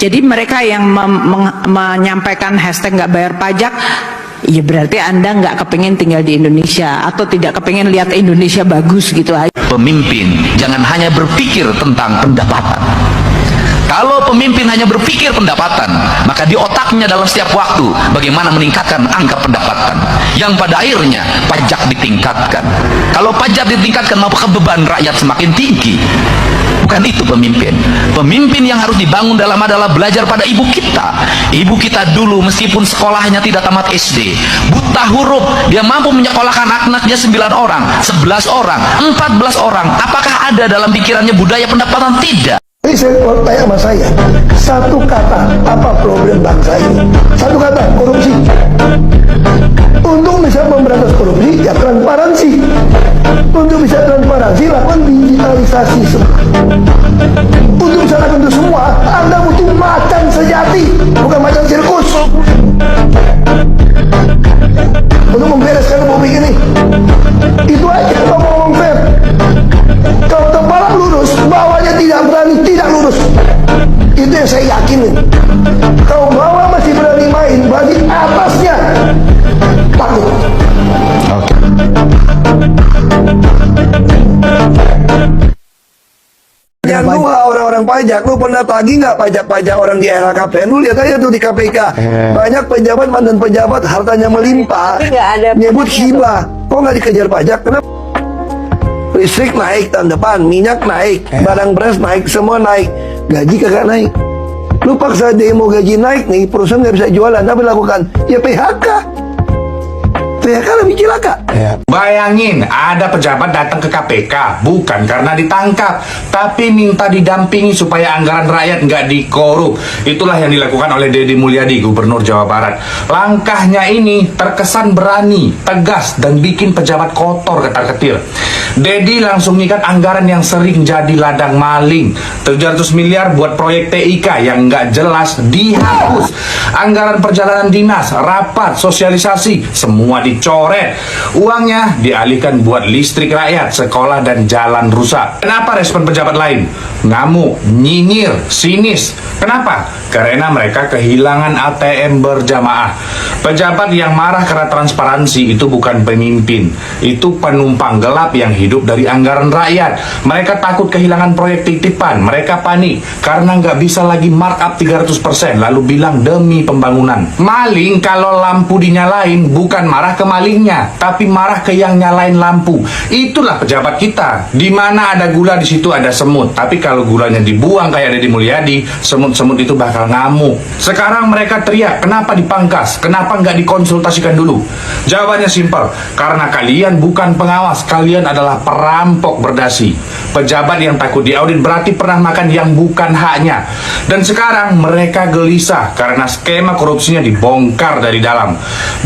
Jadi mereka yang menyampaikan hashtag nggak bayar pajak, ya berarti Anda nggak kepingin tinggal di Indonesia atau tidak kepingin lihat Indonesia bagus gitu aja. Pemimpin jangan hanya berpikir tentang pendapatan. Kalau pemimpin hanya berpikir pendapatan, maka di otaknya dalam setiap waktu bagaimana meningkatkan angka pendapatan, yang pada akhirnya pajak ditingkatkan. Kalau pajak ditingkatkan, maka beban rakyat semakin tinggi. Bukan itu pemimpin. Pemimpin yang harus dibangun adalah belajar pada ibu kita. Ibu kita dulu meskipun sekolahnya tidak tamat SD, buta huruf, dia mampu menyekolahkan anak-anaknya 9 orang, 11 orang, 14 orang. Apakah ada dalam pikirannya budaya pendapatan? Tidak. Ini saya tanya sama saya, satu kata, apa problem bangsa ini? Satu kata, korupsi. Untuk bisa memberantas korupsi, ya transparansi. Untuk bisa transparansi, lakukan digitalisasi semua. Untuk bisa lakukan itu semua, Anda butuh macan sejati, bukan macan sirkus. Untuk membereskan republik ini. Itu aja kalau mau ngomong fair. Kalau kepala lurus, bawahnya tidak berani, tidak lurus. Itu yang saya yakinin. Kalau bawah masih berani main, berarti atasnya takut. Oke. Yang dua, orang-orang pajak, lu pernah tagih nggak pajak-pajak orang di LHKPN? Lu lihat aja tuh di KPK, banyak pejabat, mantan pejabat, hartanya melimpah, nyebut hibah. Kok nggak dikejar pajak? Kenapa? Listrik naik tahun depan, minyak naik, barang beras naik, semua naik, gaji kagak naik. Lu paksa demo gaji naik nih, perusahaan nggak bisa jualan, apa lakukan? Ya PHK. PHK lebih cilaka. Bayangin ada pejabat datang ke KPK bukan karena ditangkap, tapi minta didampingi supaya anggaran rakyat nggak dikorup. Itulah yang dilakukan oleh Deddy Mulyadi, Gubernur Jawa Barat. Langkahnya ini terkesan berani, tegas, dan bikin pejabat kotor ketar-ketir. Deddy langsung ngikat anggaran yang sering jadi ladang maling. 700 miliar buat proyek TIK yang nggak jelas dihapus. Anggaran perjalanan dinas, rapat, sosialisasi, semua dicoret. Uangnya dialihkan buat listrik rakyat, sekolah, dan jalan rusak. Kenapa respon pejabat lain? Ngamuk, nyinyir, sinis. Kenapa? Karena mereka kehilangan ATM berjamaah. Pejabat yang marah karena transparansi itu bukan pemimpin, itu penumpang gelap yang hidup dari anggaran rakyat. Mereka takut kehilangan proyek titipan, mereka panik karena nggak bisa lagi markup 300%, lalu bilang demi pembangunan. Maling kalau lampu dinyalain bukan marah ke malingnya, tapi marah ke yang nyalain lampu. Itulah pejabat kita. Di mana ada gula, di situ ada semut. Tapi kalau gulanya dibuang kayak Deddy Mulyadi, semut-semut itu bakal ngamuk. Sekarang mereka teriak, kenapa dipangkas? Kenapa nggak dikonsultasikan dulu? Jawabannya simpel, karena kalian bukan pengawas, kalian adalah perampok berdasi. Pejabat yang takut diaudit berarti pernah makan yang bukan haknya. Dan sekarang mereka gelisah karena skema korupsinya dibongkar dari dalam.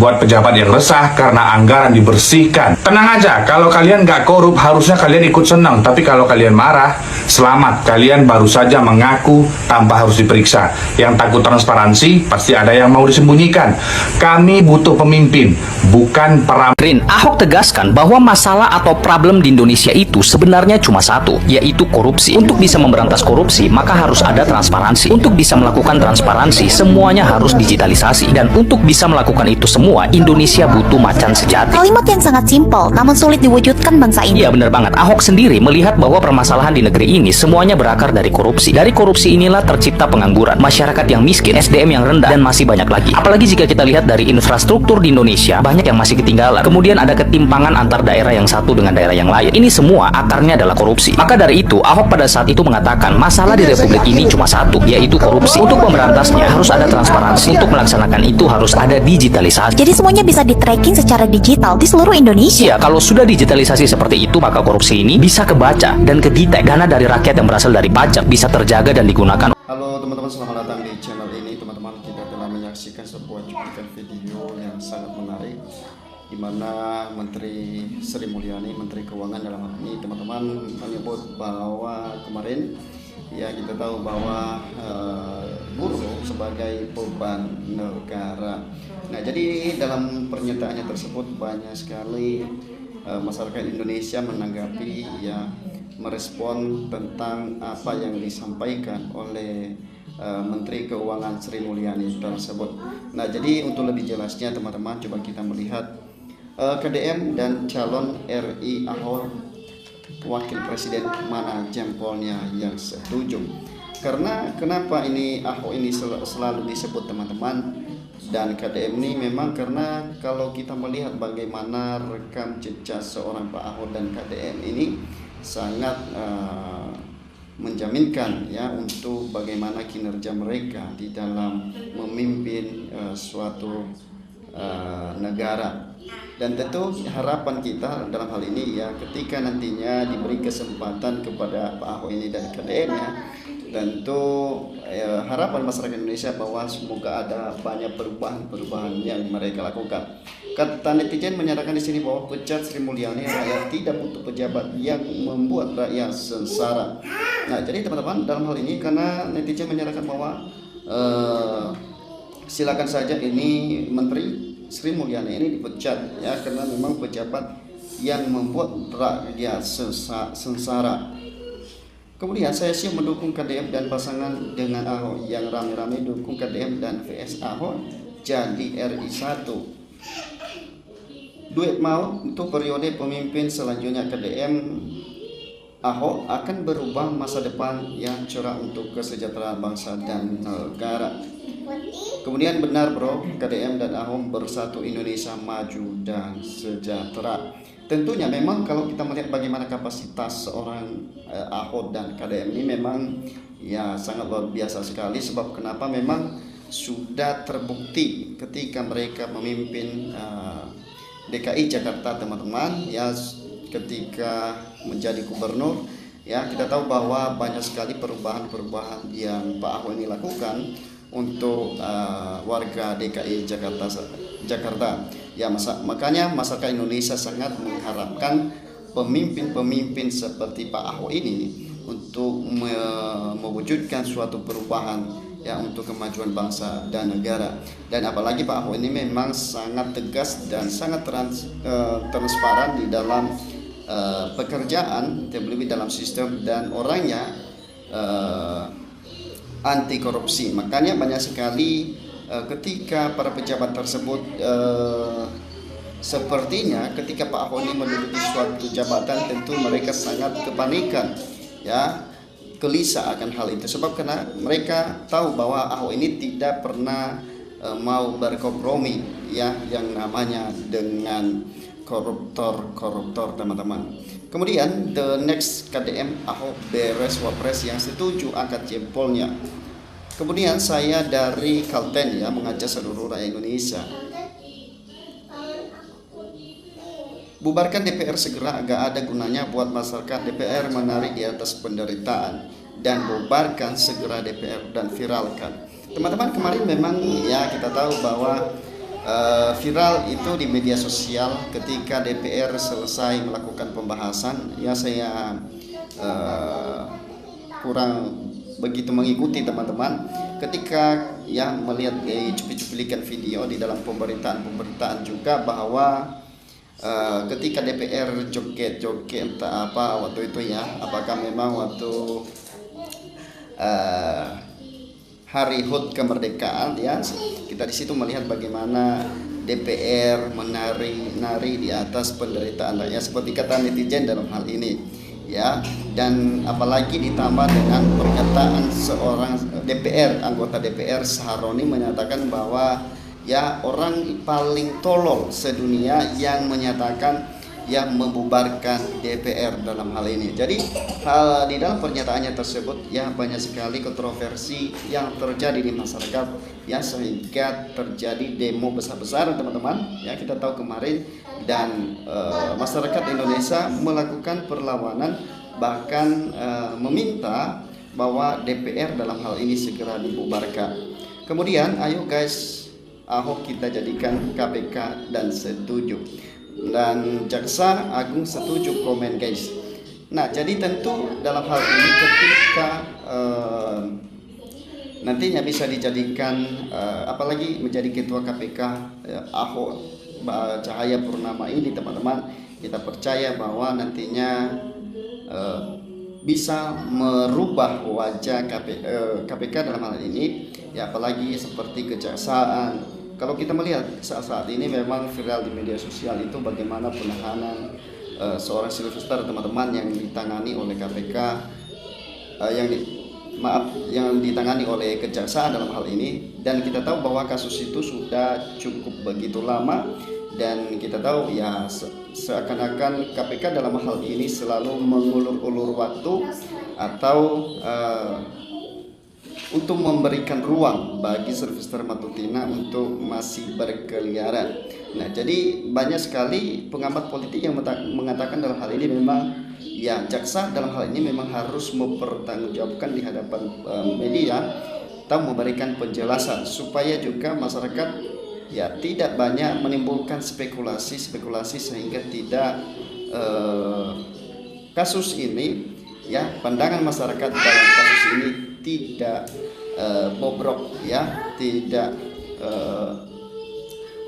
Buat pejabat yang resah karena anggaran dibersihkan. Tenang aja, kalau kalian nggak korup harusnya kalian ikut senang. Tapi kalau kalian marah, selamat, kalian baru saja mengaku tanpa harus diperiksa. Yang takut transparansi pasti ada yang mau disembunyikan. Kami butuh pemimpin, bukan perampok. Ahok tegaskan bahwa masalah atau problem di Indonesia itu sebenarnya cuma satu, yaitu korupsi. Untuk bisa memberantas korupsi, maka harus ada transparansi. Untuk bisa melakukan transparansi, semuanya harus digitalisasi. Dan untuk bisa melakukan itu semua, Indonesia butuh macan sejati. Kalimat yang sangat simpel, namun sulit diwujudkan bangsa ini. Iya benar banget, Ahok sendiri melihat bahwa permasalahan di negeri ini semuanya berakar dari korupsi. Dari korupsi inilah tercipta pengangguran, masyarakat yang miskin, SDM yang rendah, dan masih banyak lagi. Apalagi jika kita lihat dari infrastruktur di Indonesia, banyak yang masih ketinggalan. Kemudian ada ketimpangan antar daerah yang satu dengan daerah yang lain. Ini semua akarnya adalah korupsi. Maka dari itu, Ahok pada saat itu mengatakan masalah di Republik ini cuma satu, yaitu korupsi. Untuk memberantasnya harus ada transparansi. Untuk melaksanakan itu harus ada digitalisasi. Jadi semuanya bisa di-tracking secara digital di seluruh Indonesia. Iya, kalau sudah digitalisasi seperti itu, maka korupsi ini bisa kebaca dan kedetek. Dana dari rakyat yang berasal dari pajak bisa terjaga dan digunakan. Halo teman-teman, selamat datang di channel ini. Teman-teman, kita telah menyaksikan sebuah cuplikan video yang sangat menarik, di mana Menteri Sri Mulyani, Menteri Keuangan dalam hal ini, teman-teman, menyebut bahwa kemarin ya kita tahu bahwa buruh sebagai beban negara. Nah, jadi dalam pernyataannya tersebut banyak sekali masyarakat Indonesia menanggapi, ya, merespon tentang apa yang disampaikan oleh Menteri Keuangan Sri Mulyani tersebut. Nah, jadi untuk lebih jelasnya teman-teman, coba kita melihat KDM dan calon RI Ahok Wakil Presiden mana jempolnya yang setuju. Karena kenapa ini Ahok ini selalu disebut teman-teman dan KDM ini memang karena kalau kita melihat bagaimana rekam jejak seorang Pak Ahok dan KDM ini sangat menjaminkan ya untuk bagaimana kinerja mereka di dalam memimpin suatu negara. Dan tentu harapan kita dalam hal ini ya ketika nantinya diberi kesempatan kepada Pak Ahok ini dan KDM ya, tentu harapan masyarakat Indonesia bahwa semoga ada banyak perubahan-perubahan yang mereka lakukan. Kata netizen menyatakan di sini bahwa pecat Sri Mulyani, rakyat tidak butuh pejabat yang membuat rakyat sengsara. Nah, jadi teman-teman dalam hal ini karena netizen menyatakan bahwa silakan saja ini Menteri Sri Mulyani ini dipecat ya karena memang pejabat yang membuat rakyat sengsara. Kemudian saya siap mendukung KDM dan pasangan dengan Ahok yang rame-rame dukung KDM dan VS Ahok jadi RI1. Duet maut untuk periode pemimpin selanjutnya KDM Ahok akan berubah masa depan yang cerah untuk kesejahteraan bangsa dan negara. Kemudian benar bro, KDM dan Ahok bersatu, Indonesia maju dan sejahtera. Tentunya memang kalau kita melihat bagaimana kapasitas seorang Ahok dan KDM ini memang ya sangat luar biasa sekali. Sebab kenapa memang sudah terbukti ketika mereka memimpin DKI Jakarta teman-teman ya, ketika menjadi gubernur ya, kita tahu bahwa banyak sekali perubahan-perubahan yang Pak Ahok ini lakukan untuk warga DKI Jakarta ya, makanya masyarakat Indonesia sangat mengharapkan pemimpin-pemimpin seperti Pak Ahok ini untuk mewujudkan suatu perubahan ya untuk kemajuan bangsa dan negara. Dan apalagi Pak Ahok ini memang sangat tegas dan sangat transparan di dalam pekerjaan, terlebih dalam sistem, dan orangnya anti korupsi. Makanya banyak sekali ketika para pejabat tersebut sepertinya ketika Pak Ahok ini menduduki suatu jabatan, tentu mereka sangat kepanikan ya, gelisah akan hal itu. Sebab karena mereka tahu bahwa Ahok ini tidak pernah mau berkompromi ya yang namanya dengan koruptor teman-teman. Kemudian the next KDM Ahok beres wapres yang setuju angkat jempolnya. Kemudian saya dari Kalten ya, mengajak seluruh rakyat Indonesia bubarkan DPR segera, agak ada gunanya buat masyarakat. DPR menari di atas penderitaan, dan bubarkan segera DPR dan viralkan. Teman-teman, kemarin memang ya kita tahu bahwa viral itu di media sosial ketika DPR selesai melakukan pembahasan ya. Saya kurang begitu mengikuti teman-teman ketika ya melihat cuplikan video di dalam pemberitaan juga bahwa ketika DPR joget-joget entah apa waktu itu ya, apakah memang waktu Hari HUT kemerdekaan ya, kita di situ melihat bagaimana DPR menari di atas penderitaan rakyat seperti kata netizen dalam hal ini ya. Dan apalagi ditambah dengan pernyataan seorang anggota DPR Saharoni menyatakan bahwa ya orang paling tolol sedunia yang menyatakan yang membubarkan DPR dalam hal ini. Jadi di dalam pernyataannya tersebut ya banyak sekali kontroversi yang terjadi di masyarakat ya, sehingga terjadi demo besar-besaran teman-teman ya. Kita tahu kemarin dan masyarakat Indonesia melakukan perlawanan, bahkan meminta bahwa DPR dalam hal ini segera dibubarkan. Kemudian ayo guys, Ahok kita jadikan KPK dan setuju, dan Jaksa Agung setuju, komen guys. Nah, jadi tentu dalam hal ini ketika nantinya bisa dijadikan apalagi menjadi ketua KPK Ahok Cahaya Purnama ini teman-teman, kita percaya bahwa nantinya bisa merubah wajah KPK dalam hal ini, ya apalagi seperti kejaksaan. Kalau kita melihat saat ini memang viral di media sosial itu bagaimana penahanan seorang Sylvester teman-teman yang ditangani oleh KPK, yang ditangani oleh kejaksaan dalam hal ini, dan kita tahu bahwa kasus itu sudah cukup begitu lama. Dan kita tahu ya seakan-akan KPK dalam hal ini selalu mengulur-ulur waktu atau untuk memberikan ruang bagi Sylvester Matutina untuk masih berkeliaran. Nah, jadi banyak sekali pengamat politik yang mengatakan dalam hal ini memang ya jaksa dalam hal ini memang harus mempertanggungjawabkan di hadapan media atau memberikan penjelasan supaya juga masyarakat ya tidak banyak menimbulkan spekulasi sehingga tidak kasus ini ya pandangan masyarakat dalam kasus ini tidak bobrok ya, tidak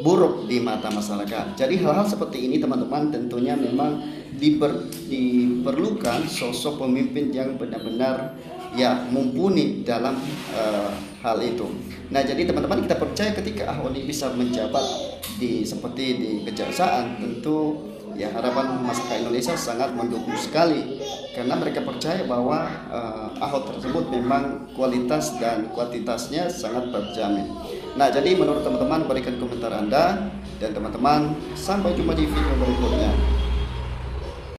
buruk di mata masyarakat. Jadi hal-hal seperti ini teman-teman tentunya memang diperlukan sosok pemimpin yang benar-benar ya mumpuni dalam hal itu. Nah, jadi teman-teman kita percaya ketika Ahok bisa menjabat seperti di kejaksaan, tentu ya harapan masyarakat Indonesia sangat mendukung sekali karena mereka percaya bahwa Ahok tersebut memang kualitas dan kuantitasnya sangat terjamin. Nah, jadi menurut teman-teman berikan komentar Anda, dan teman-teman sampai jumpa di video berikutnya.